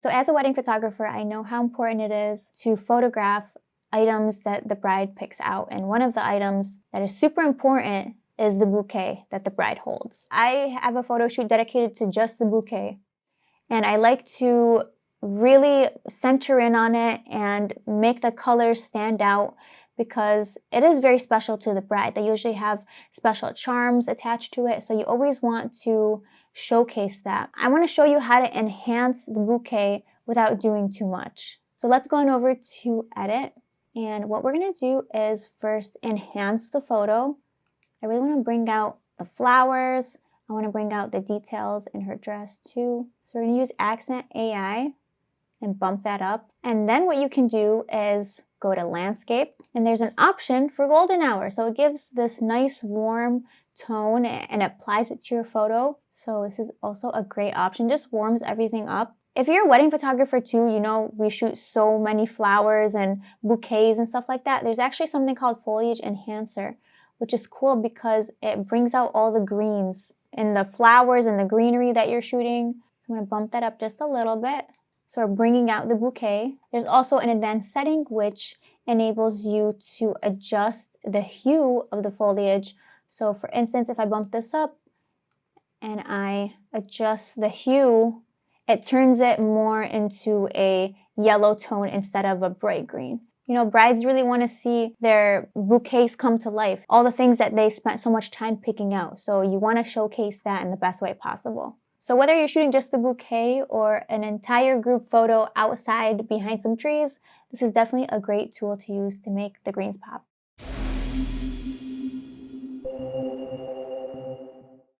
So as a wedding photographer, I know how important it is to photograph items that the bride picks out. And one of the items that is super important is the bouquet that the bride holds. I have a photo shoot dedicated to just the bouquet. And I like to really center in on it and make the colors stand out because it is very special to the bride. They usually have special charms attached to it, so you always want to showcase that. I want to show you how to enhance the bouquet without doing too much. So let's go on over to edit, and what we're going to do is first enhance the photo. I really want to bring out the flowers. I want to bring out the details in her dress too. So we're going to use Accent AI and bump that up. And then what you can do is go to landscape, and there's an option for golden hour. So it gives this nice warm tone and applies it to your photo. So this is also a great option, just warms everything up. If you're a wedding photographer too, you know we shoot so many flowers and bouquets and stuff like that. There's actually something called Foliage Enhancer, which is cool because it brings out all the greens in the flowers and the greenery that you're shooting. So I'm going to bump that up just a little bit. So we're bringing out the bouquet. There's also an advanced setting which enables you to adjust the hue of the foliage. So for instance, if I bump this up and I adjust the hue, it turns it more into a yellow tone instead of a bright green. You know, brides really want to see their bouquets come to life, all the things that they spent so much time picking out. So you want to showcase that in the best way possible. So whether you're shooting just the bouquet or an entire group photo outside behind some trees, this is definitely a great tool to use to make the greens pop.